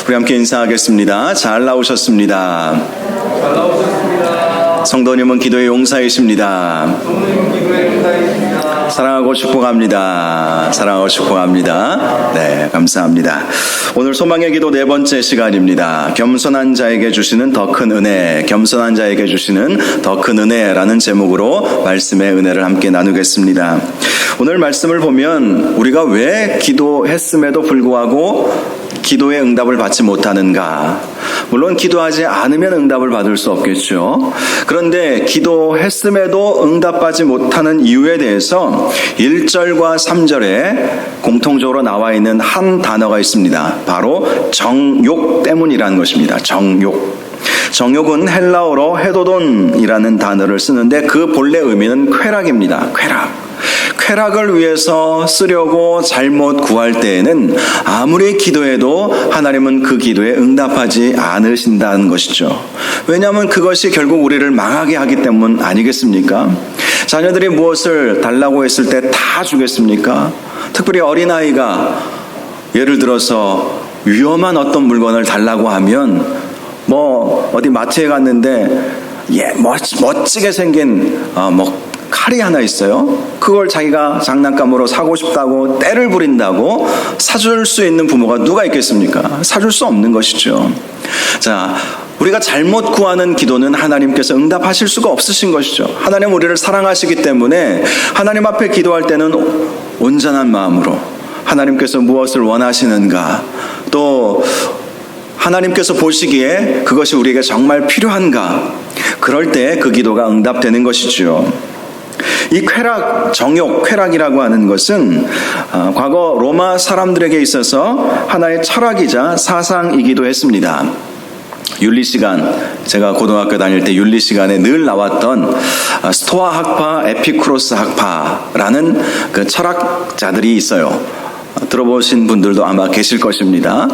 우리 함께 인사하겠습니다. 잘 나오셨습니다. 성도님은 기도의 용사이십니다. 사랑하고 축복합니다. 사랑하고 축복합니다. 네, 감사합니다. 오늘 소망의 기도 네 번째 시간입니다. 겸손한 자에게 주시는 더 큰 은혜, 겸손한 자에게 주시는 더 큰 은혜라는 제목으로 말씀의 은혜를 함께 나누겠습니다. 오늘 말씀을 보면 우리가 왜 기도했음에도 불구하고 기도의 응답을 받지 못하는가? 물론 기도하지 않으면 응답을 받을 수 없겠죠. 그런데 기도했음에도 응답받지 못하는 이유에 대해서 1절과 3절에 공통적으로 나와 있는 한 단어가 있습니다. 바로 정욕 때문이라는 것입니다. 정욕. 정욕은 헬라어로 헤도돈이라는 단어를 쓰는데 그 본래 의미는 쾌락입니다. 쾌락을 위해서 쓰려고 잘못 구할 때에는 아무리 기도해도 하나님은 그 기도에 응답하지 않으신다는 것이죠. 왜냐하면 그것이 결국 우리를 망하게 하기 때문 아니겠습니까? 자녀들이 무엇을 달라고 했을 때 다 주겠습니까? 특별히 어린아이가 예를 들어서 위험한 어떤 물건을 달라고 하면 어디 마트에 갔는데 멋지게 생긴 칼이 하나 있어요. 그걸 자기가 장난감으로 사고 싶다고 때를 부린다고 사줄 수 있는 부모가 누가 있겠습니까? 사줄 수 없는 것이죠. 자, 우리가 잘못 구하는 기도는 하나님께서 응답하실 수가 없으신 것이죠. 하나님 우리를 사랑하시기 때문에 하나님 앞에 기도할 때는 온전한 마음으로 하나님께서 무엇을 원하시는가, 또 하나님께서 보시기에 그것이 우리에게 정말 필요한가, 그럴 때 그 기도가 응답되는 것이죠. 이 쾌락, 정욕, 쾌락이라고 하는 것은 과거 로마 사람들에게 있어서 하나의 철학이자 사상이기도 했습니다. 윤리 시간, 제가 고등학교 다닐 때 윤리 시간에 늘 나왔던 스토아 학파, 에피쿠로스 학파라는 그 철학자들이 있어요. 들어보신 분들도 아마 계실 것입니다.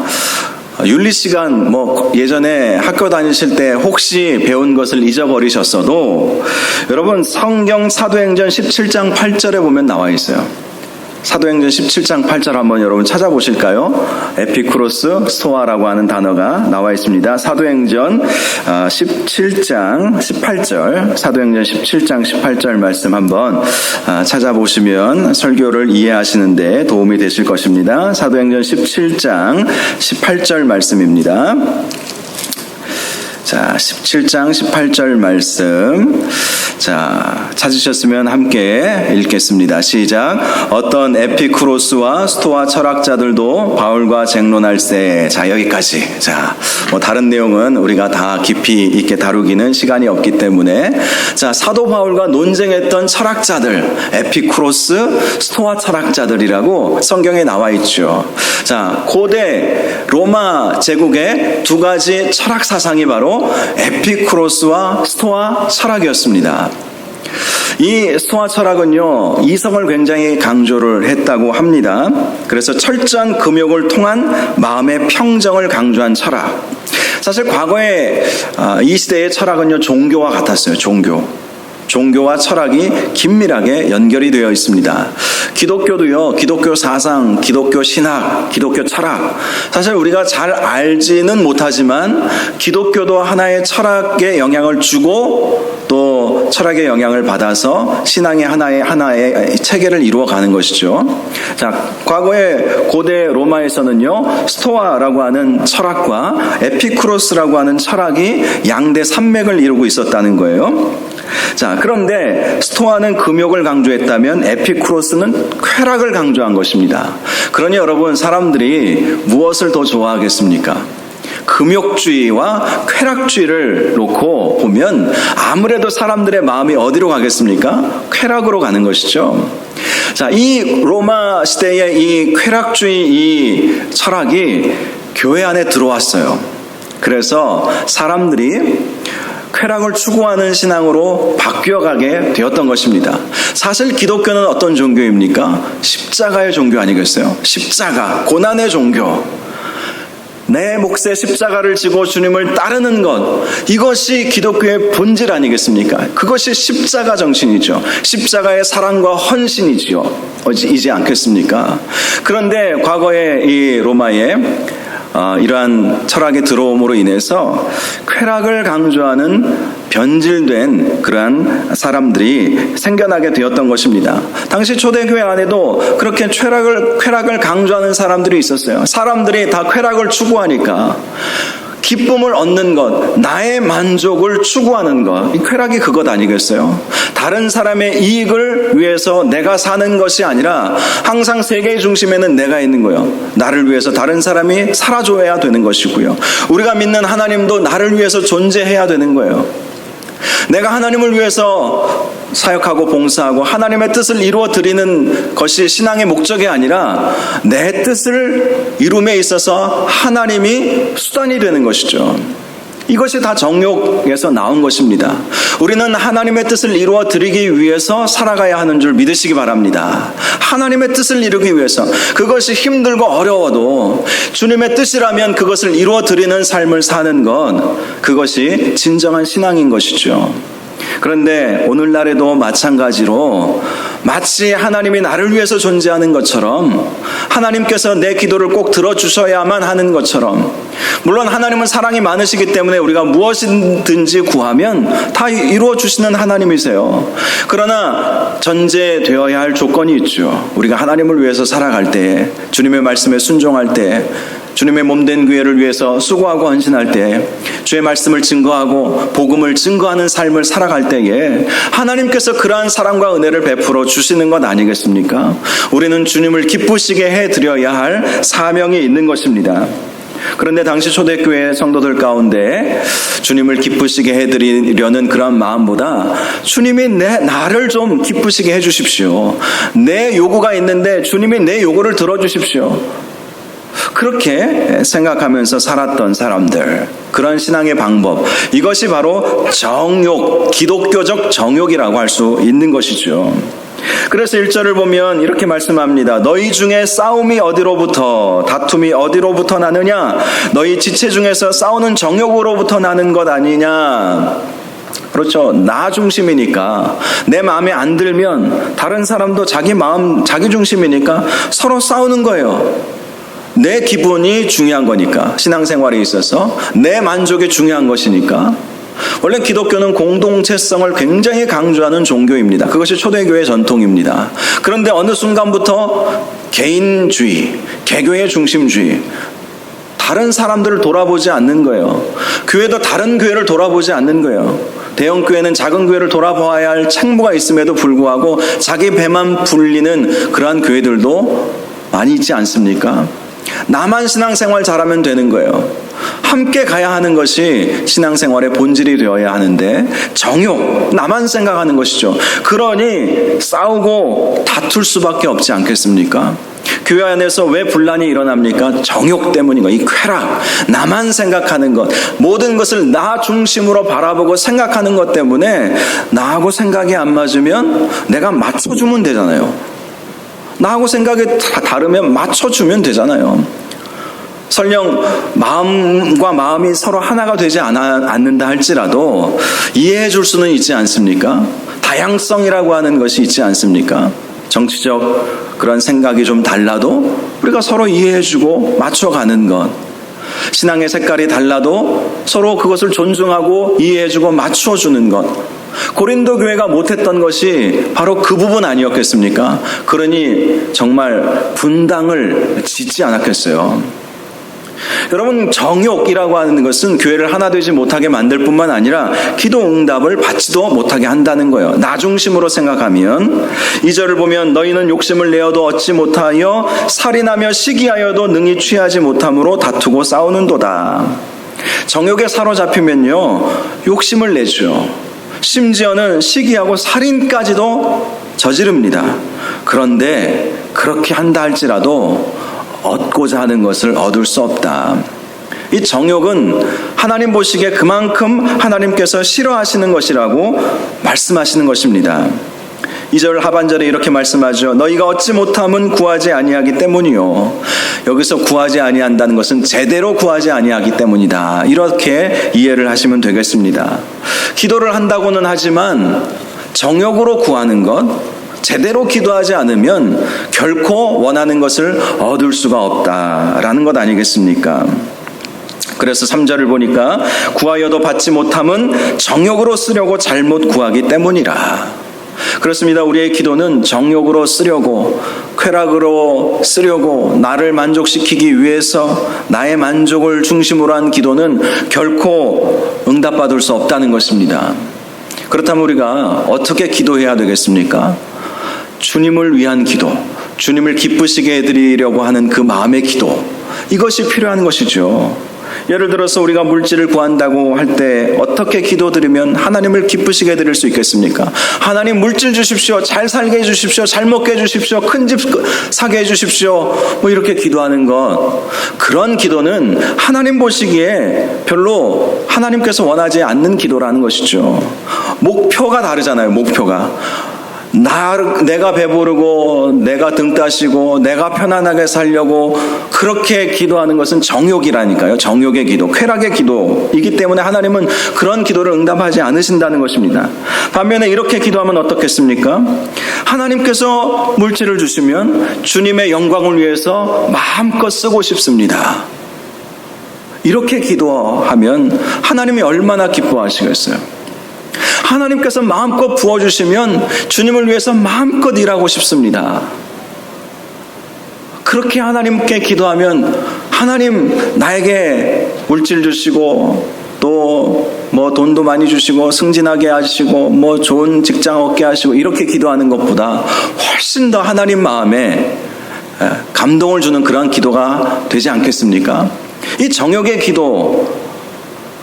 윤리 시간, 예전에 학교 다니실 때 혹시 배운 것을 잊어버리셨어도 여러분 성경 사도행전 17장 8절에 보면 나와 있어요. 사도행전 17장 8절 한번 여러분 찾아보실까요? 에피쿠로스, 스토아라고 하는 단어가 나와 있습니다. 사도행전 17장 18절, 사도행전 17장 18절 말씀 한번 찾아보시면 설교를 이해하시는데 도움이 되실 것입니다. 사도행전 17장 18절 말씀입니다. 자, 17장 18절 말씀. 자, 찾으셨으면 함께 읽겠습니다. 시작. 어떤 에피쿠로스와 스토아 철학자들도 바울과 쟁론할세. 자, 여기까지. 자, 다른 내용은 우리가 다 깊이 있게 다루기는 시간이 없기 때문에, 자, 사도 바울과 논쟁했던 철학자들, 에피쿠로스, 스토아 철학자들이라고 성경에 나와 있죠. 자, 고대 로마 제국의 두 가지 철학 사상이 바로 에피쿠로스와 스토아 철학이었습니다. 이 스토아 철학은요, 이성을 굉장히 강조를 했다고 합니다. 그래서 철저한 금욕을 통한 마음의 평정을 강조한 철학. 사실 과거에 이 시대의 철학은요, 종교와 같았어요. 종교와 철학이 긴밀하게 연결이 되어 있습니다. 기독교도요, 기독교 사상, 기독교 신학, 기독교 철학. 사실 우리가 잘 알지는 못하지만 기독교도 하나의 철학에 영향을 주고 또 철학의 영향을 받아서 신앙의 하나의 체계를 이루어가는 것이죠. 자, 과거의 고대 로마에서는요, 스토아라고 하는 철학과 에피쿠로스라고 하는 철학이 양대 산맥을 이루고 있었다는 거예요. 자, 그런데 스토아는 금욕을 강조했다면 에피쿠로스는 쾌락을 강조한 것입니다. 그러니 여러분, 사람들이 무엇을 더 좋아하겠습니까? 금욕주의와 쾌락주의를 놓고 보면 아무래도 사람들의 마음이 어디로 가겠습니까? 쾌락으로 가는 것이죠. 자, 이 로마 시대의 이 쾌락주의 이 철학이 교회 안에 들어왔어요. 그래서 사람들이 쾌락을 추구하는 신앙으로 바뀌어가게 되었던 것입니다. 사실 기독교는 어떤 종교입니까? 십자가의 종교 아니겠어요? 십자가, 고난의 종교. 내 몫의 십자가를 지고 주님을 따르는 것, 이것이 기독교의 본질 아니겠습니까? 그것이 십자가 정신이죠. 십자가의 사랑과 헌신이지요. 이지 않겠습니까? 그런데 과거에 이 로마에 이러한 철학의 들어옴으로 인해서 쾌락을 강조하는 변질된 그러한 사람들이 생겨나게 되었던 것입니다. 당시 초대교회 안에도 그렇게 쾌락을 강조하는 사람들이 있었어요. 사람들이 다 쾌락을 추구하니까 기쁨을 얻는 것, 나의 만족을 추구하는 것, 이 쾌락이 그것 아니겠어요? 다른 사람의 이익을 위해서 내가 사는 것이 아니라 항상 세계의 중심에는 내가 있는 거예요. 나를 위해서 다른 사람이 살아줘야 되는 것이고요. 우리가 믿는 하나님도 나를 위해서 존재해야 되는 거예요. 내가 하나님을 위해서 사역하고 봉사하고 하나님의 뜻을 이루어 드리는 것이 신앙의 목적이 아니라 내 뜻을 이룸에 있어서 하나님이 수단이 되는 것이죠. 이것이 다 정욕에서 나온 것입니다. 우리는 하나님의 뜻을 이루어 드리기 위해서 살아가야 하는 줄 믿으시기 바랍니다. 하나님의 뜻을 이루기 위해서, 그것이 힘들고 어려워도 주님의 뜻이라면 그것을 이루어 드리는 삶을 사는 것, 그것이 진정한 신앙인 것이죠. 그런데 오늘날에도 마찬가지로 마치 하나님이 나를 위해서 존재하는 것처럼, 하나님께서 내 기도를 꼭 들어주셔야만 하는 것처럼, 물론 하나님은 사랑이 많으시기 때문에 우리가 무엇이든지 구하면 다 이루어 주시는 하나님이세요. 그러나 전제되어야 할 조건이 있죠. 우리가 하나님을 위해서 살아갈 때, 주님의 말씀에 순종할 때, 주님의 몸된 교회를 위해서 수고하고 헌신할 때, 주의 말씀을 증거하고 복음을 증거하는 삶을 살아갈 때에 하나님께서 그러한 사랑과 은혜를 베풀어 주시는 것 아니겠습니까? 우리는 주님을 기쁘시게 해드려야 할 사명이 있는 것입니다. 그런데 당시 초대교회 성도들 가운데 주님을 기쁘시게 해드리려는 그런 마음보다 주님이 나를 좀 기쁘시게 해주십시오. 내 요구가 있는데 주님이 내 요구를 들어주십시오. 그렇게 생각하면서 살았던 사람들, 그런 신앙의 방법, 이것이 바로 정욕, 기독교적 정욕이라고 할 수 있는 것이죠. 그래서 1절을 보면 이렇게 말씀합니다. 너희 중에 싸움이 어디로부터, 다툼이 어디로부터 나느냐? 너희 지체 중에서 싸우는 정욕으로부터 나는 것 아니냐? 그렇죠. 나 중심이니까, 내 마음에 안 들면 다른 사람도 자기 마음, 자기 중심이니까 서로 싸우는 거예요. 내 기분이 중요한 거니까, 신앙생활에 있어서 내 만족이 중요한 것이니까. 원래 기독교는 공동체성을 굉장히 강조하는 종교입니다. 그것이 초대교회 전통입니다. 그런데 어느 순간부터 개인주의, 개교의 중심주의, 다른 사람들을 돌아보지 않는 거예요. 교회도 다른 교회를 돌아보지 않는 거예요. 대형 교회는 작은 교회를 돌아봐야 할 책무가 있음에도 불구하고 자기 배만 불리는 그러한 교회들도 많이 있지 않습니까? 나만 신앙생활 잘하면 되는 거예요. 함께 가야 하는 것이 신앙생활의 본질이 되어야 하는데 정욕, 나만 생각하는 것이죠. 그러니 싸우고 다툴 수밖에 없지 않겠습니까? 교회 안에서 왜 분란이 일어납니까? 정욕 때문인 거예요. 이 쾌락, 나만 생각하는 것, 모든 것을 나 중심으로 바라보고 생각하는 것 때문에 나하고 생각이 안 맞으면 내가 맞춰주면 되잖아요. 나하고 생각이 다르면 맞춰주면 되잖아요. 설령 마음과 마음이 서로 하나가 되지 않는다 할지라도 이해해 줄 수는 있지 않습니까? 다양성이라고 하는 것이 있지 않습니까? 정치적 그런 생각이 좀 달라도 우리가 서로 이해해 주고 맞춰가는 것, 신앙의 색깔이 달라도 서로 그것을 존중하고 이해해 주고 맞춰주는 것, 고린도 교회가 못했던 것이 바로 그 부분 아니었겠습니까? 그러니 정말 분당을 짓지 않았겠어요. 여러분, 정욕이라고 하는 것은 교회를 하나 되지 못하게 만들 뿐만 아니라 기도 응답을 받지도 못하게 한다는 거예요. 나 중심으로 생각하면 2절을 보면 너희는 욕심을 내어도 얻지 못하여 살인하며 시기하여도 능히 취하지 못함으로 다투고 싸우는도다. 정욕에 사로잡히면요, 욕심을 내죠. 심지어는 시기하고 살인까지도 저지릅니다. 그런데 그렇게 한다 할지라도 얻고자 하는 것을 얻을 수 없다. 이 정욕은 하나님 보시기에 그만큼 하나님께서 싫어하시는 것이라고 말씀하시는 것입니다. 2절 하반절에 이렇게 말씀하죠. 너희가 얻지 못함은 구하지 아니하기 때문이요. 여기서 구하지 아니한다는 것은 제대로 구하지 아니하기 때문이다. 이렇게 이해를 하시면 되겠습니다. 기도를 한다고는 하지만 정욕으로 구하는 것, 제대로 기도하지 않으면 결코 원하는 것을 얻을 수가 없다라는 것 아니겠습니까? 그래서 3절을 보니까 구하여도 받지 못함은 정욕으로 쓰려고 잘못 구하기 때문이라. 그렇습니다. 우리의 기도는 정욕으로 쓰려고, 쾌락으로 쓰려고, 나를 만족시키기 위해서 나의 만족을 중심으로 한 기도는 결코 응답받을 수 없다는 것입니다. 그렇다면 우리가 어떻게 기도해야 되겠습니까? 주님을 위한 기도, 주님을 기쁘시게 해드리려고 하는 그 마음의 기도, 이것이 필요한 것이죠. 예를 들어서 우리가 물질을 구한다고 할 때 어떻게 기도드리면 하나님을 기쁘시게 해드릴 수 있겠습니까? 하나님 물질 주십시오, 잘 살게 해주십시오, 잘 먹게 해주십시오, 큰 집 사게 해주십시오, 뭐 이렇게 기도하는 것, 그런 기도는 하나님 보시기에 별로 하나님께서 원하지 않는 기도라는 것이죠. 목표가 다르잖아요. 목표가 내가 배부르고 내가 등 따시고 내가 편안하게 살려고 그렇게 기도하는 것은 정욕이라니까요. 정욕의 기도, 쾌락의 기도이기 때문에 하나님은 그런 기도를 응답하지 않으신다는 것입니다. 반면에 이렇게 기도하면 어떻겠습니까? 하나님께서 물질을 주시면 주님의 영광을 위해서 마음껏 쓰고 싶습니다. 이렇게 기도하면 하나님이 얼마나 기뻐하시겠어요? 하나님께서 마음껏 부어주시면 주님을 위해서 마음껏 일하고 싶습니다. 그렇게 하나님께 기도하면 하나님 나에게 물질 주시고 또 뭐 돈도 많이 주시고 승진하게 하시고 뭐 좋은 직장 얻게 하시고 이렇게 기도하는 것보다 훨씬 더 하나님 마음에 감동을 주는 그런 기도가 되지 않겠습니까? 이 정욕의 기도,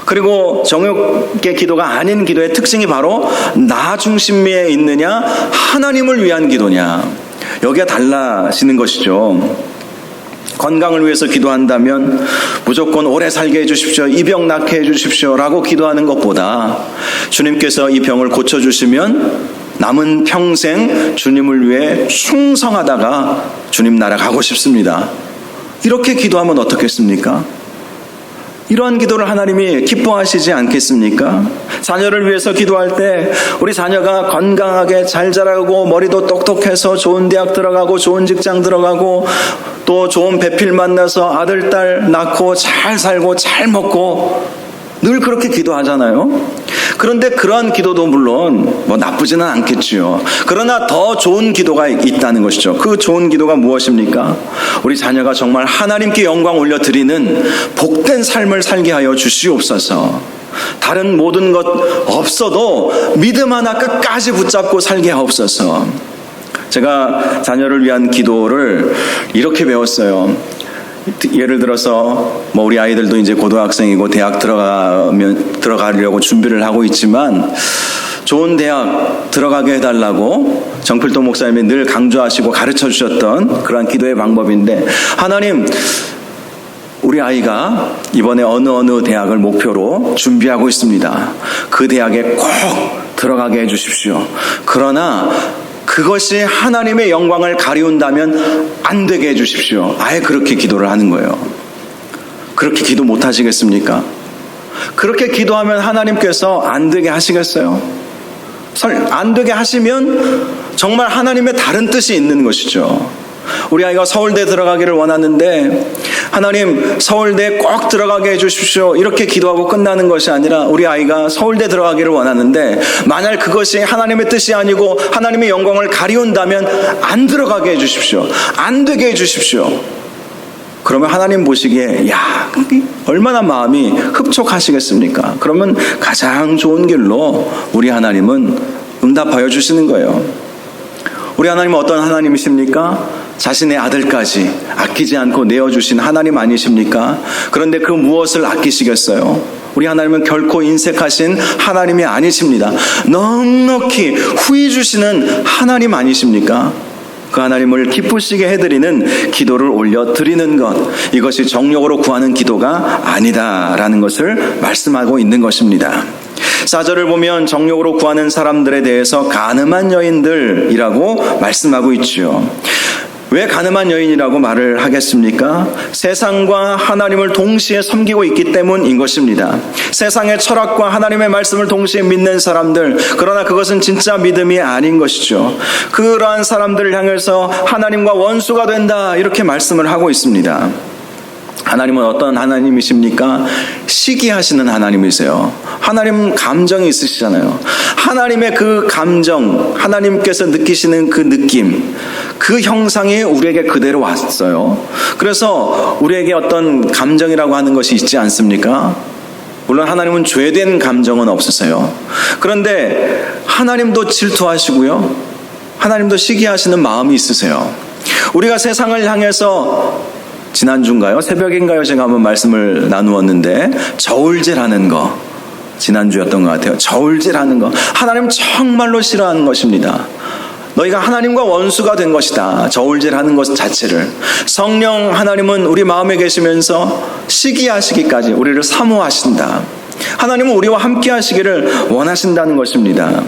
그리고 정욕의 기도가 아닌 기도의 특징이 바로 나 중심에 있느냐 하나님을 위한 기도냐, 여기가 달라지는 것이죠. 건강을 위해서 기도한다면 무조건 오래 살게 해주십시오, 이 병 낫게 해주십시오 라고 기도하는 것보다 주님께서 이 병을 고쳐주시면 남은 평생 주님을 위해 충성하다가 주님 나라 가고 싶습니다, 이렇게 기도하면 어떻겠습니까? 이러한 기도를 하나님이 기뻐하시지 않겠습니까? 자녀를 위해서 기도할 때 우리 자녀가 건강하게 잘 자라고 머리도 똑똑해서 좋은 대학 들어가고 좋은 직장 들어가고 또 좋은 배필 만나서 아들, 딸 낳고 잘 살고 잘 먹고 늘 그렇게 기도하잖아요. 그런데 그러한 기도도 물론 뭐 나쁘지는 않겠지요. 그러나 더 좋은 기도가 있다는 것이죠. 그 좋은 기도가 무엇입니까? 우리 자녀가 정말 하나님께 영광 올려드리는 복된 삶을 살게 하여 주시옵소서. 다른 모든 것 없어도 믿음 하나 끝까지 붙잡고 살게 하옵소서. 제가 자녀를 위한 기도를 이렇게 배웠어요. 예를 들어서 뭐 우리 아이들도 이제 고등학생이고 대학 들어가려고 준비를 하고 있지만 좋은 대학 들어가게 해달라고 정필동 목사님이 늘 강조하시고 가르쳐 주셨던 그런 기도의 방법인데, 하나님 우리 아이가 이번에 어느 대학을 목표로 준비하고 있습니다. 그 대학에 꼭 들어가게 해주십시오. 그러나 그것이 하나님의 영광을 가리운다면 안 되게 해주십시오. 아예 그렇게 기도를 하는 거예요. 그렇게 기도 못 하시겠습니까? 그렇게 기도하면 하나님께서 안 되게 하시겠어요? 안 되게 하시면 정말 하나님의 다른 뜻이 있는 것이죠. 우리 아이가 서울대 들어가기를 원하는데 하나님 서울대에 꼭 들어가게 해주십시오 이렇게 기도하고 끝나는 것이 아니라, 우리 아이가 서울대 들어가기를 원하는데 만약 그것이 하나님의 뜻이 아니고 하나님의 영광을 가리운다면 안 들어가게 해주십시오, 안 되게 해주십시오. 그러면 하나님 보시기에 야 얼마나 마음이 흡족하시겠습니까? 그러면 가장 좋은 길로 우리 하나님은 응답하여 주시는 거예요. 우리 하나님은 어떤 하나님이십니까? 자신의 아들까지 아끼지 않고 내어주신 하나님 아니십니까? 그런데 그 무엇을 아끼시겠어요? 우리 하나님은 결코 인색하신 하나님이 아니십니다. 넉넉히 후히 주시는 하나님 아니십니까? 그 하나님을 기쁘시게 해드리는 기도를 올려드리는 것, 이것이 정욕으로 구하는 기도가 아니다라는 것을 말씀하고 있는 것입니다. 4절을 보면 정욕으로 구하는 사람들에 대해서 간음한 여인들이라고 말씀하고 있죠. 왜 가늠한 여인이라고 말을 하겠습니까? 세상과 하나님을 동시에 섬기고 있기 때문인 것입니다. 세상의 철학과 하나님의 말씀을 동시에 믿는 사람들, 그러나 그것은 진짜 믿음이 아닌 것이죠. 그러한 사람들을 향해서 하나님과 원수가 된다, 이렇게 말씀을 하고 있습니다. 하나님은 어떤 하나님이십니까? 시기하시는 하나님이세요. 하나님 감정이 있으시잖아요. 하나님의 그 감정, 하나님께서 느끼시는 그 느낌, 그 형상이 우리에게 그대로 왔어요. 그래서 우리에게 어떤 감정이라고 하는 것이 있지 않습니까? 물론 하나님은 죄된 감정은 없으세요. 그런데 하나님도 질투하시고요, 하나님도 시기하시는 마음이 있으세요. 우리가 세상을 향해서 지난주인가요? 새벽인가요? 제가 한번 말씀을 나누었는데, 저울질하는 거, 지난주였던 것 같아요. 저울질하는 거, 하나님 정말로 싫어하는 것입니다. 너희가 하나님과 원수가 된 것이다. 저울질하는 것 자체를. 성령 하나님은 우리 마음에 계시면서 시기하시기까지 우리를 사모하신다. 하나님은 우리와 함께 하시기를 원하신다는 것입니다.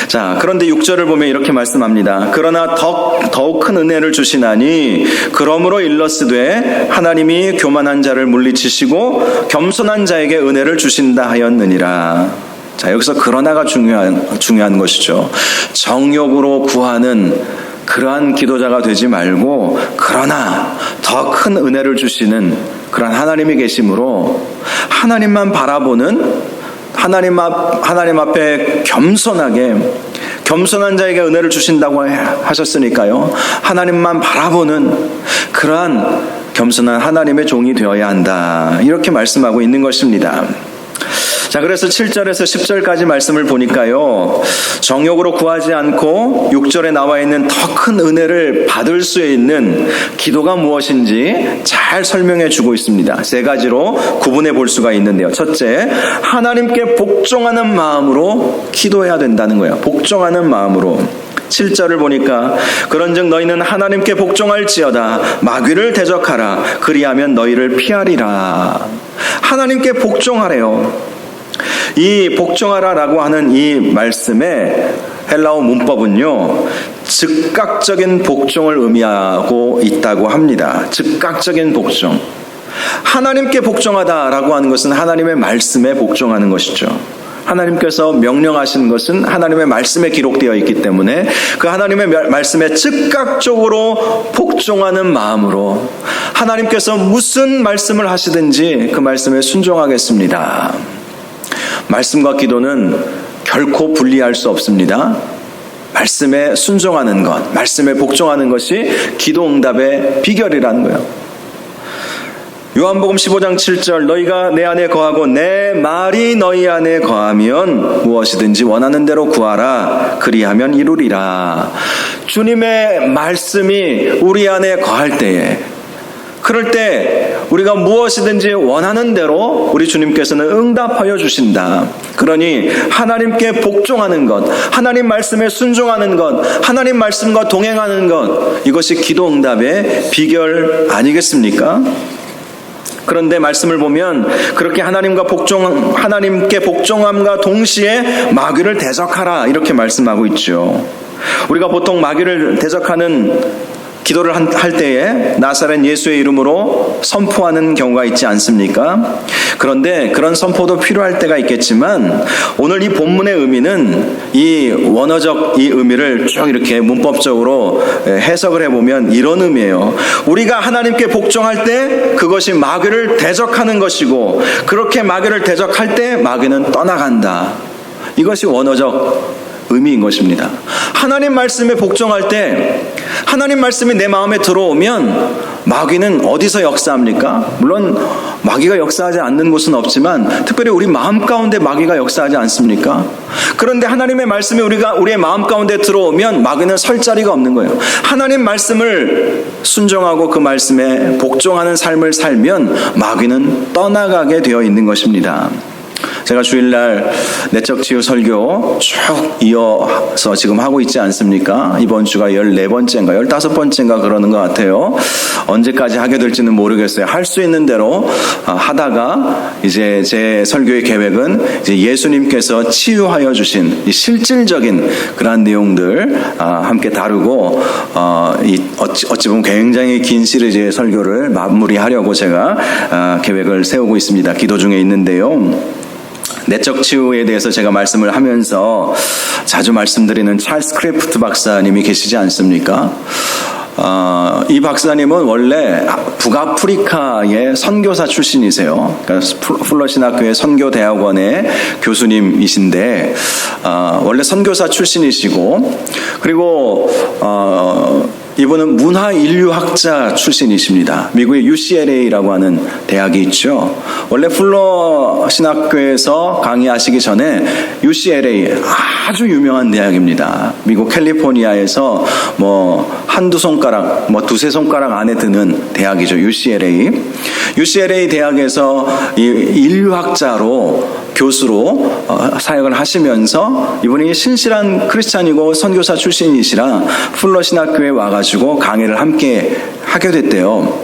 자, 그런데 6절을 보면 이렇게 말씀합니다. 그러나 더욱 큰 은혜를 주시나니 그러므로 일러스되 하나님이 교만한 자를 물리치시고 겸손한 자에게 은혜를 주신다 하였느니라. 자, 여기서 그러나가 중요한 것이죠. 정욕으로 구하는 그러한 기도자가 되지 말고, 그러나 더 큰 은혜를 주시는 그러한 하나님이 계심으로 하나님만 바라보는, 하나님 앞에 겸손한 자에게 은혜를 주신다고 하셨으니까요, 하나님만 바라보는 그러한 겸손한 하나님의 종이 되어야 한다, 이렇게 말씀하고 있는 것입니다. 자, 그래서 7절에서 10절까지 말씀을 보니까요, 정욕으로 구하지 않고 6절에 나와 있는 더 큰 은혜를 받을 수 있는 기도가 무엇인지 잘 설명해 주고 있습니다. 세 가지로 구분해 볼 수가 있는데요. 첫째, 하나님께 복종하는 마음으로 기도해야 된다는 거예요. 복종하는 마음으로. 7절을 보니까 그런즉 너희는 하나님께 복종할지어다 마귀를 대적하라 그리하면 너희를 피하리라. 하나님께 복종하래요. 이 복종하라라고 하는 이 말씀의 헬라어 문법은요, 즉각적인 복종을 의미하고 있다고 합니다. 즉각적인 복종. 하나님께 복종하다라고 하는 것은 하나님의 말씀에 복종하는 것이죠. 하나님께서 명령하신 것은 하나님의 말씀에 기록되어 있기 때문에 그 하나님의 말씀에 즉각적으로 복종하는 마음으로 하나님께서 무슨 말씀을 하시든지 그 말씀에 순종하겠습니다. 말씀과 기도는 결코 분리할 수 없습니다. 말씀에 순종하는 것, 말씀에 복종하는 것이 기도 응답의 비결이라는 거예요. 요한복음 15장 7절 너희가 내 안에 거하고 내 말이 너희 안에 거하면 무엇이든지 원하는 대로 구하라 그리하면 이루리라. 주님의 말씀이 우리 안에 거할 때에, 그럴 때 우리가 무엇이든지 원하는 대로 우리 주님께서는 응답하여 주신다. 그러니 하나님께 복종하는 것, 하나님 말씀에 순종하는 것, 하나님 말씀과 동행하는 것, 이것이 기도 응답의 비결 아니겠습니까? 그런데 말씀을 보면 그렇게 하나님께 복종함과 동시에 마귀를 대적하라 이렇게 말씀하고 있죠. 우리가 보통 마귀를 대적하는 기도를 할 때에 나사렛 예수의 이름으로 선포하는 경우가 있지 않습니까? 그런데 그런 선포도 필요할 때가 있겠지만 오늘 이 본문의 의미는 이 원어적 이 의미를 쭉 이렇게 문법적으로 해석을 해보면 이런 의미예요. 우리가 하나님께 복종할 때 그것이 마귀를 대적하는 것이고, 그렇게 마귀를 대적할 때 마귀는 떠나간다. 이것이 원어적 의미인 것입니다. 하나님 말씀에 복종할 때, 하나님 말씀이 내 마음에 들어오면 마귀는 어디서 역사합니까? 물론 마귀가 역사하지 않는 곳은 없지만 특별히 우리 마음 가운데 마귀가 역사하지 않습니까? 그런데 하나님의 말씀이 우리의 마음 가운데 들어오면 마귀는 설 자리가 없는 거예요. 하나님 말씀을 순종하고 그 말씀에 복종하는 삶을 살면 마귀는 떠나가게 되어 있는 것입니다. 제가 주일날 내적 치유 설교 쭉 이어서 지금 하고 있지 않습니까? 이번 주가 14번째인가 15번째인가 그러는 것 같아요. 언제까지 하게 될지는 모르겠어요. 할 수 있는 대로 하다가 이제 제 설교의 계획은 이제 예수님께서 치유하여 주신 이 실질적인 그러한 내용들 함께 다루고 어찌 보면 굉장히 긴 시리즈의 설교를 마무리하려고 제가 계획을 세우고 있습니다. 기도 중에 있는데요. 내적 치유에 대해서 제가 말씀을 하면서 자주 말씀드리는 찰스 크래프트 박사님이 계시지 않습니까? 이 박사님은 원래 북아프리카의 선교사 출신이세요. 그러니까 풀러신학교의 선교대학원의 교수님이신데 원래 선교사 출신이시고 그리고 이분은 문화인류학자 출신이십니다. 미국의 UCLA라고 하는 대학이 있죠. 원래 풀러 신학교에서 강의하시기 전에 UCLA 아주 유명한 대학입니다. 미국 캘리포니아에서 한두 손가락, 두세 손가락 안에 드는 대학이죠. UCLA 대학에서 이 인류학자로 교수로 사역을 하시면서 이분이 신실한 크리스찬이고 선교사 출신이시라 풀러 신학교에 와가지고 강의를 함께 하게 됐대요.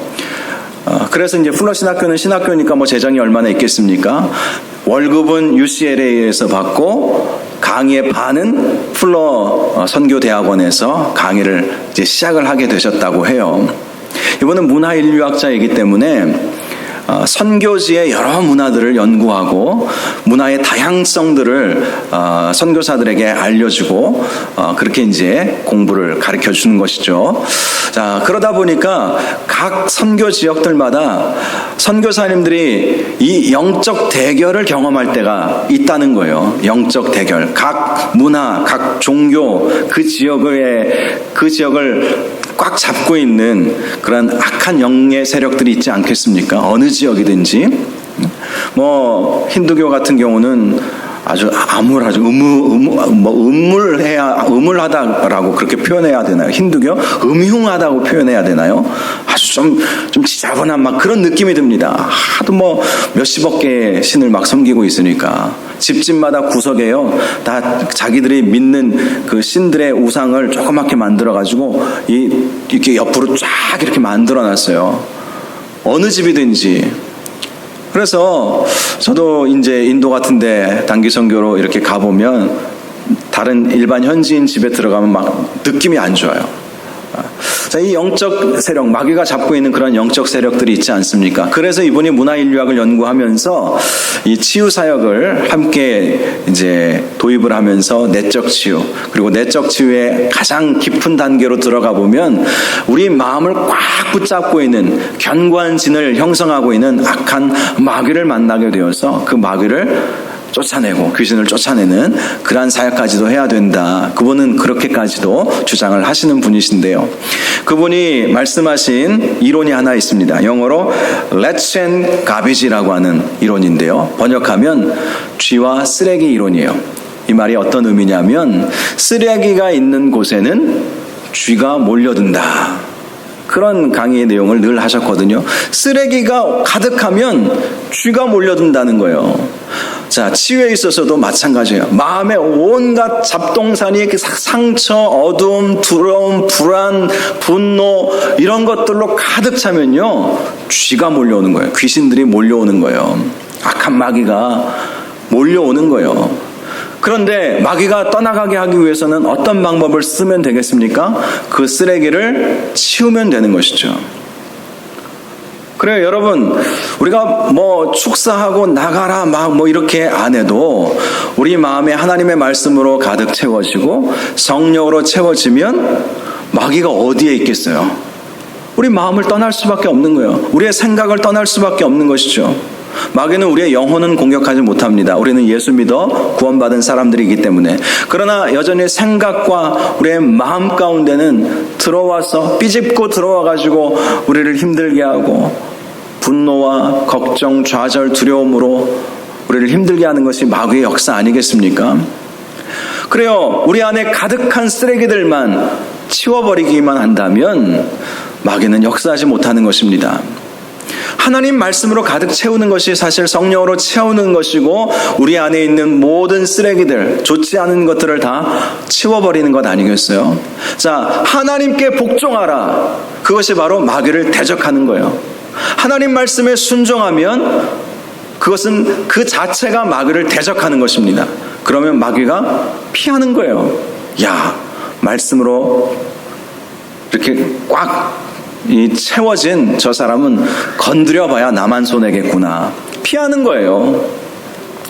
그래서 이제 풀러 신학교는 신학교니까 재정이 얼마나 있겠습니까? 월급은 UCLA에서 받고 강의의 반은 풀러 선교대학원에서 강의를 이제 시작을 하게 되셨다고 해요. 이분은 문화인류학자이기 때문에 선교지의 여러 문화들을 연구하고 문화의 다양성들을 선교사들에게 알려주고 그렇게 이제 공부를 가르쳐 주는 것이죠. 자, 그러다 보니까 각 선교 지역들마다 선교사님들이 이 영적 대결을 경험할 때가 있다는 거예요. 영적 대결. 각 문화, 각 종교, 그 지역을 꽉 잡고 있는 그런 악한 영의 세력들이 있지 않겠습니까? 어느 지역이든지. 힌두교 같은 경우는 아주 암울하죠. 음울하다라고 그렇게 표현해야 되나요? 힌두교? 음흉하다고 표현해야 되나요? 아주 좀 지저분한 그런 느낌이 듭니다. 하도 몇십억 개의 신을 섬기고 있으니까. 집집마다 구석에요. 다 자기들이 믿는 그 신들의 우상을 조그맣게 만들어가지고 이렇게 옆으로 쫙 이렇게 만들어놨어요. 어느 집이든지. 그래서 저도 이제 인도 같은데 단기 선교로 이렇게 가보면 다른 일반 현지인 집에 들어가면 느낌이 안 좋아요. 자, 이 영적 세력, 마귀가 잡고 있는 그런 영적 세력들이 있지 않습니까? 그래서 이분이 문화인류학을 연구하면서 이 치유 사역을 함께 이제 도입을 하면서 내적 치유, 그리고 내적 치유의 가장 깊은 단계로 들어가 보면 우리 마음을 꽉 붙잡고 있는 견고한 진을 형성하고 있는 악한 마귀를 만나게 되어서 그 마귀를 쫓아내고 귀신을 쫓아내는 그러한 사역까지도 해야 된다. 그분은 그렇게까지도 주장을 하시는 분이신데요. 그분이 말씀하신 이론이 하나 있습니다. 영어로 Let's and Garbage라고 하는 이론인데요. 번역하면 쥐와 쓰레기 이론이에요. 이 말이 어떤 의미냐면 쓰레기가 있는 곳에는 쥐가 몰려든다. 그런 강의의 내용을 늘 하셨거든요. 쓰레기가 가득하면 쥐가 몰려든다는 거예요. 자, 치유에 있어서도 마찬가지예요. 마음에 온갖 잡동사니 상처, 어두움, 두려움, 불안, 분노 이런 것들로 가득 차면요 쥐가 몰려오는 거예요. 귀신들이 몰려오는 거예요. 악한 마귀가 몰려오는 거예요. 그런데 마귀가 떠나가게 하기 위해서는 어떤 방법을 쓰면 되겠습니까? 그 쓰레기를 치우면 되는 것이죠. 그래요, 여러분. 우리가 축사하고 나가라 이렇게 안 해도 우리 마음에 하나님의 말씀으로 가득 채워지고 성령으로 채워지면 마귀가 어디에 있겠어요? 우리 마음을 떠날 수밖에 없는 거예요. 우리의 생각을 떠날 수밖에 없는 것이죠. 마귀는 우리의 영혼은 공격하지 못합니다. 우리는 예수 믿어 구원받은 사람들이기 때문에. 그러나 여전히 생각과 우리의 마음 가운데는 들어와서 삐집고 들어와가지고 우리를 힘들게 하고 분노와 걱정, 좌절, 두려움으로 우리를 힘들게 하는 것이 마귀의 역사 아니겠습니까? 그래요. 우리 안에 가득한 쓰레기들만 치워버리기만 한다면 마귀는 역사하지 못하는 것입니다. 하나님 말씀으로 가득 채우는 것이 사실 성령으로 채우는 것이고 우리 안에 있는 모든 쓰레기들, 좋지 않은 것들을 다 치워버리는 것 아니겠어요? 자, 하나님께 복종하라. 그것이 바로 마귀를 대적하는 거예요. 하나님 말씀에 순종하면 그것은 그 자체가 마귀를 대적하는 것입니다. 그러면 마귀가 피하는 거예요. 야, 말씀으로 이렇게 꽉 채워진 저 사람은 건드려봐야 나만 손해겠구나. 피하는 거예요.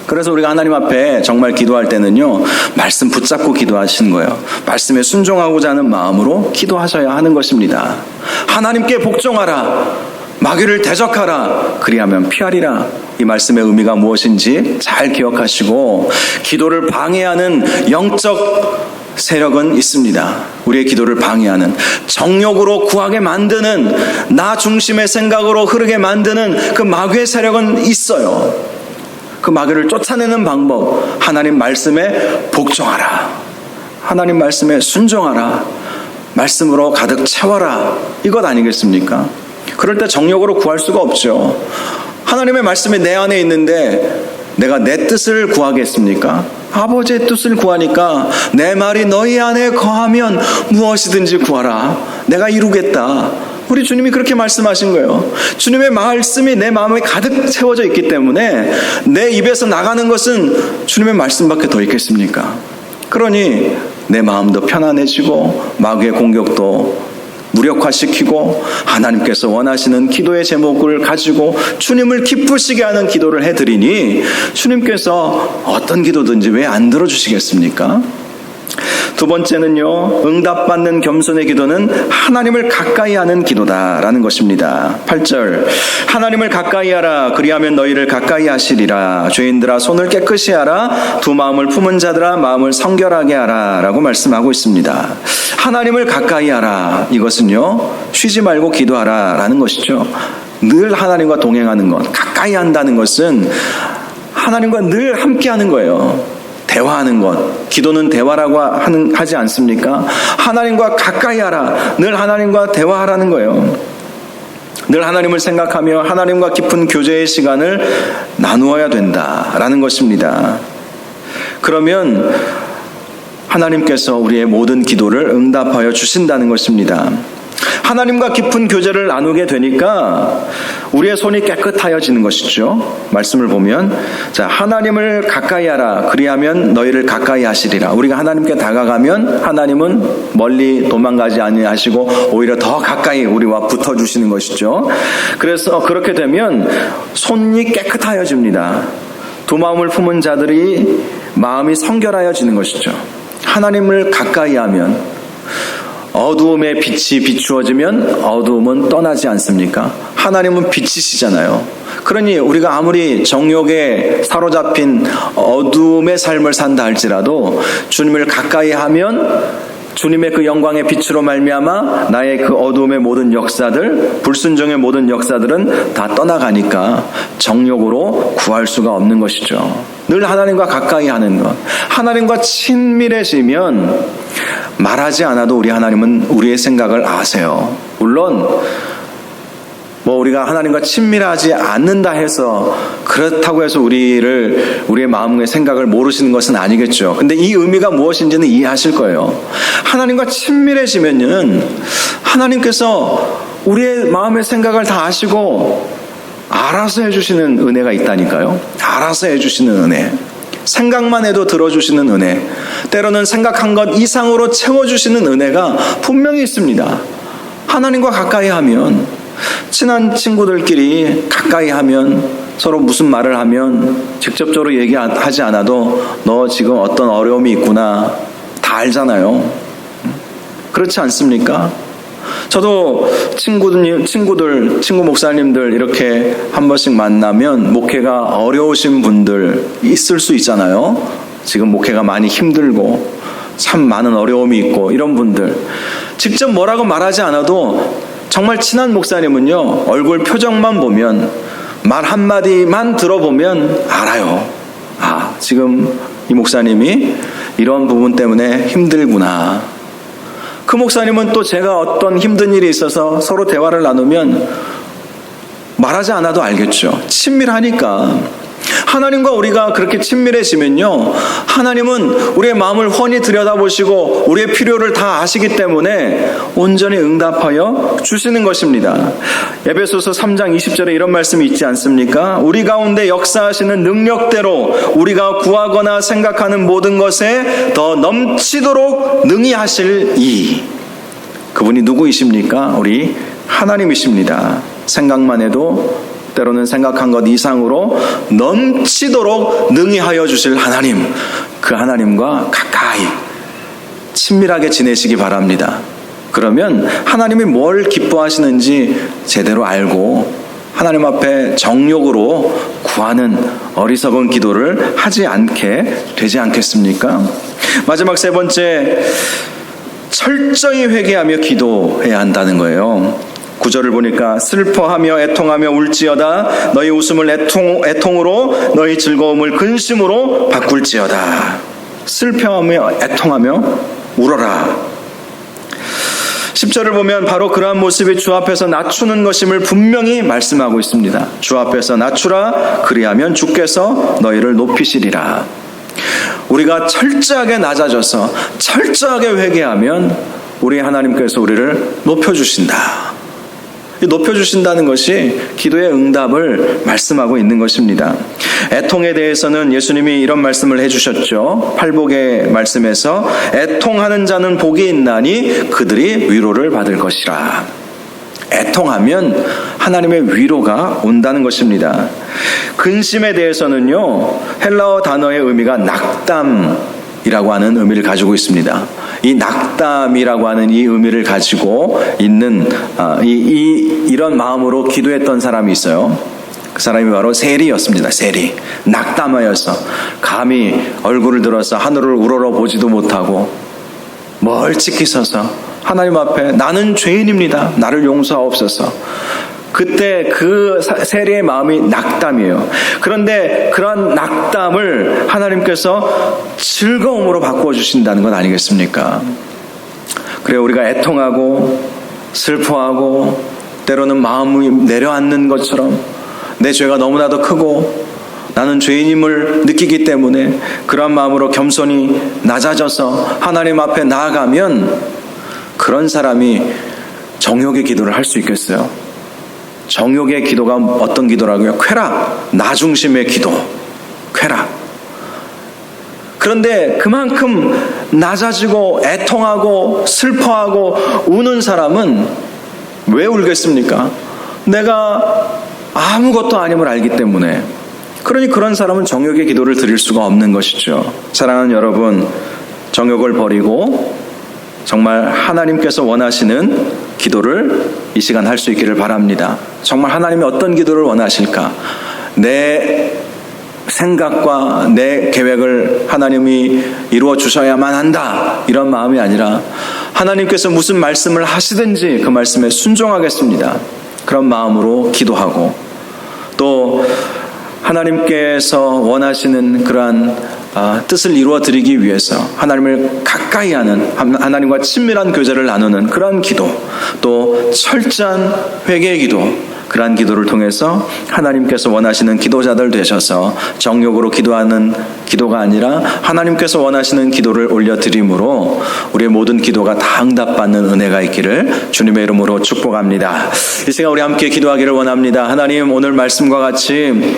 그래서 우리가 하나님 앞에 정말 기도할 때는요, 말씀 붙잡고 기도하시는 거예요. 말씀에 순종하고자 하는 마음으로 기도하셔야 하는 것입니다. 하나님께 복종하라. 마귀를 대적하라. 그리하면 피하리라. 이 말씀의 의미가 무엇인지 잘 기억하시고, 기도를 방해하는 영적 세력은 있습니다. 우리의 기도를 방해하는, 정욕으로 구하게 만드는, 나 중심의 생각으로 흐르게 만드는 그 마귀의 세력은 있어요. 그 마귀를 쫓아내는 방법, 하나님 말씀에 복종하라. 하나님 말씀에 순종하라. 말씀으로 가득 채워라. 이것 아니겠습니까? 그럴 때 정욕으로 구할 수가 없죠. 하나님의 말씀이 내 안에 있는데 내가 내 뜻을 구하겠습니까? 아버지의 뜻을 구하니까 내 말이 너희 안에 거하면 무엇이든지 구하라. 내가 이루겠다. 우리 주님이 그렇게 말씀하신 거예요. 주님의 말씀이 내 마음에 가득 채워져 있기 때문에 내 입에서 나가는 것은 주님의 말씀밖에 더 있겠습니까? 그러니 내 마음도 편안해지고 마귀의 공격도 무력화시키고 하나님께서 원하시는 기도의 제목을 가지고 주님을 기쁘시게 하는 기도를 해드리니 주님께서 어떤 기도든지 왜 안 들어주시겠습니까? 두 번째는요, 응답받는 겸손의 기도는 하나님을 가까이 하는 기도다라는 것입니다. 8절, 하나님을 가까이 하라. 그리하면 너희를 가까이 하시리라. 죄인들아 손을 깨끗이 하라. 두 마음을 품은 자들아 마음을 성결하게 하라. 라고 말씀하고 있습니다. 하나님을 가까이 하라. 이것은요, 쉬지 말고 기도하라 라는 것이죠. 늘 하나님과 동행하는 것, 가까이 한다는 것은 하나님과 늘 함께 하는 거예요. 대화하는 것, 기도는 대화라고 하지 않습니까? 하나님과 가까이 하라. 늘 하나님과 대화하라는 거예요. 늘 하나님을 생각하며 하나님과 깊은 교제의 시간을 나누어야 된다라는 것입니다. 그러면 하나님께서 우리의 모든 기도를 응답하여 주신다는 것입니다. 하나님과 깊은 교제를 나누게 되니까 우리의 손이 깨끗하여지는 것이죠. 말씀을 보면, 자, 하나님을 가까이 하라. 그리하면 너희를 가까이 하시리라. 우리가 하나님께 다가가면 하나님은 멀리 도망가지 아니하시고 오히려 더 가까이 우리와 붙어주시는 것이죠. 그래서 그렇게 되면 손이 깨끗하여집니다. 두 마음을 품은 자들이 마음이 성결하여지는 것이죠. 하나님을 가까이 하면 어두움에 빛이 비추어지면 어두움은 떠나지 않습니까? 하나님은 빛이시잖아요. 그러니 우리가 아무리 정욕에 사로잡힌 어두움의 삶을 산다 할지라도 주님을 가까이 하면 주님의 그 영광의 빛으로 말미암아 나의 그 어두움의 모든 역사들, 불순종의 모든 역사들은 다 떠나가니까 정욕으로 구할 수가 없는 것이죠. 늘 하나님과 가까이 하는 것, 하나님과 친밀해지면 말하지 않아도 우리 하나님은 우리의 생각을 아세요. 물론 우리가 하나님과 친밀하지 않는다 해서 그렇다고 해서 우리의 마음의 생각을 모르시는 것은 아니겠죠. 근데 이 의미가 무엇인지는 이해하실 거예요. 하나님과 친밀해지면은 하나님께서 우리의 마음의 생각을 다 아시고 알아서 해주시는 은혜가 있다니까요. 알아서 해주시는 은혜. 생각만 해도 들어주시는 은혜, 때로는 생각한 것 이상으로 채워주시는 은혜가 분명히 있습니다. 하나님과 가까이 하면, 친한 친구들끼리 가까이 하면, 서로 무슨 말을 하면 직접적으로 얘기하지 않아도 너 지금 어떤 어려움이 있구나 다 알잖아요. 그렇지 않습니까? 저도 친구 목사님들 이렇게 한 번씩 만나면 목회가 어려우신 분들 있을 수 있잖아요. 지금 목회가 많이 힘들고 참 많은 어려움이 있고 이런 분들 직접 뭐라고 말하지 않아도 정말 친한 목사님은요, 얼굴 표정만 보면 말 한마디만 들어보면 알아요. 아, 지금 이 목사님이 이런 부분 때문에 힘들구나. 그 목사님은 또 제가 어떤 힘든 일이 있어서 서로 대화를 나누면 말하지 않아도 알겠죠. 친밀하니까. 하나님과 우리가 그렇게 친밀해지면요, 하나님은 우리의 마음을 훤히 들여다보시고 우리의 필요를 다 아시기 때문에 온전히 응답하여 주시는 것입니다. 에베소서 3장 20절에 이런 말씀이 있지 않습니까? 우리 가운데 역사하시는 능력대로 우리가 구하거나 생각하는 모든 것에 더 넘치도록 능히 하실 이. 그분이 누구이십니까? 우리 하나님이십니다. 생각만 해도 때로는 생각한 것 이상으로 넘치도록 능히 하여 주실 하나님, 그 하나님과 가까이 친밀하게 지내시기 바랍니다. 그러면 하나님이 뭘 기뻐하시는지 제대로 알고 하나님 앞에 정욕으로 구하는 어리석은 기도를 하지 않게 되지 않겠습니까? 마지막 세 번째, 철저히 회개하며 기도해야 한다는 거예요. 9절을 보니까 슬퍼하며 애통하며 울지어다. 너희 웃음을 애통으로 너희 즐거움을 근심으로 바꿀지어다. 슬퍼하며 애통하며 울어라. 10절을 보면 바로 그러한 모습이 주 앞에서 낮추는 것임을 분명히 말씀하고 있습니다. 주 앞에서 낮추라. 그리하면 주께서 너희를 높이시리라. 우리가 철저하게 낮아져서 철저하게 회개하면 우리 하나님께서 우리를 높여주신다. 높여주신다는 것이 기도의 응답을 말씀하고 있는 것입니다. 애통에 대해서는 예수님이 이런 말씀을 해주셨죠. 팔복의 말씀에서 애통하는 자는 복이 있나니 그들이 위로를 받을 것이라. 애통하면 하나님의 위로가 온다는 것입니다. 근심에 대해서는요, 헬라어 단어의 의미가 낙담이라고 하는 의미를 가지고 있습니다. 이 낙담이라고 하는 이 의미를 가지고 있는 이런 마음으로 기도했던 사람이 있어요. 그 사람이 바로 세리였습니다. 세리. 낙담하여서 감히 얼굴을 들어서 하늘을 우러러 보지도 못하고 멀찍이 서서 하나님 앞에 나는 죄인입니다. 나를 용서하옵소서. 그때 그 세리의 마음이 낙담이에요. 그런데 그러한 낙담을 하나님께서 즐거움으로 바꾸어 주신다는 건 아니겠습니까? 그래, 우리가 애통하고 슬퍼하고 때로는 마음이 내려앉는 것처럼 내 죄가 너무나도 크고 나는 죄인임을 느끼기 때문에 그런 마음으로 겸손히 낮아져서 하나님 앞에 나아가면 그런 사람이 정욕의 기도를 할 수 있겠어요? 정욕의 기도가 어떤 기도라고요? 쾌락, 나 중심의 기도, 쾌락. 그런데 그만큼 낮아지고 애통하고 슬퍼하고 우는 사람은 왜 울겠습니까? 내가 아무것도 아님을 알기 때문에. 그러니 그런 사람은 정욕의 기도를 드릴 수가 없는 것이죠. 사랑하는 여러분, 정욕을 버리고 정말 하나님께서 원하시는 기도를 이 시간 할 수 있기를 바랍니다. 정말 하나님이 어떤 기도를 원하실까? 내 생각과 내 계획을 하나님이 이루어 주셔야만 한다, 이런 마음이 아니라 하나님께서 무슨 말씀을 하시든지 그 말씀에 순종하겠습니다, 그런 마음으로 기도하고, 또 하나님께서 원하시는 그러한 뜻을 이루어 드리기 위해서 하나님을 가까이 하는, 하나님과 친밀한 교제를 나누는 그런 기도, 또 철저한 회개의 기도, 그러한 기도를 통해서 하나님께서 원하시는 기도자들 되셔서 정욕으로 기도하는 기도가 아니라 하나님께서 원하시는 기도를 올려드림으로 우리의 모든 기도가 다 응답받는 은혜가 있기를 주님의 이름으로 축복합니다. 이 시간 우리 함께 기도하기를 원합니다. 하나님, 오늘 말씀과 같이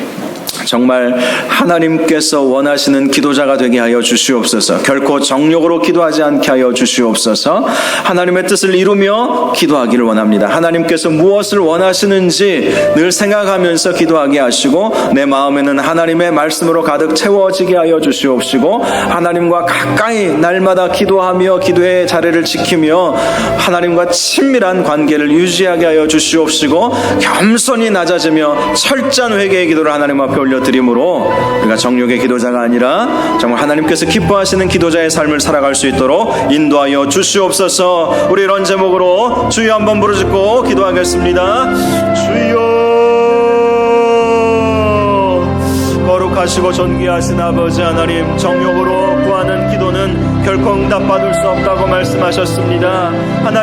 정말 하나님께서 원하시는 기도자가 되게 하여 주시옵소서. 결코 정욕으로 기도하지 않게 하여 주시옵소서. 하나님의 뜻을 이루며 기도하기를 원합니다. 하나님께서 무엇을 원하시는지 늘 생각하면서 기도하게 하시고 내 마음에는 하나님의 말씀으로 가득 채워지게 하여 주시옵시고, 하나님과 가까이 날마다 기도하며 기도의 자리를 지키며 하나님과 친밀한 관계를 유지하게 하여 주시옵시고, 겸손히 낮아지며 철저한 회개의 기도를 하나님 앞에 올려드림으로 우리가 정욕의 기도자가 아니라 정말 하나님께서 기뻐하시는 기도자의 삶을 살아갈 수 있도록 인도하여 주시옵소서. 우리 이런 제목으로 주여 한번 부르짖고 기도하겠습니다. 주여, 거룩하시고 존귀하신 아버지 하나님, 정욕으로 구하는 기도는 결코 응답받을 수 없다고 말씀하셨습니다. 하나님,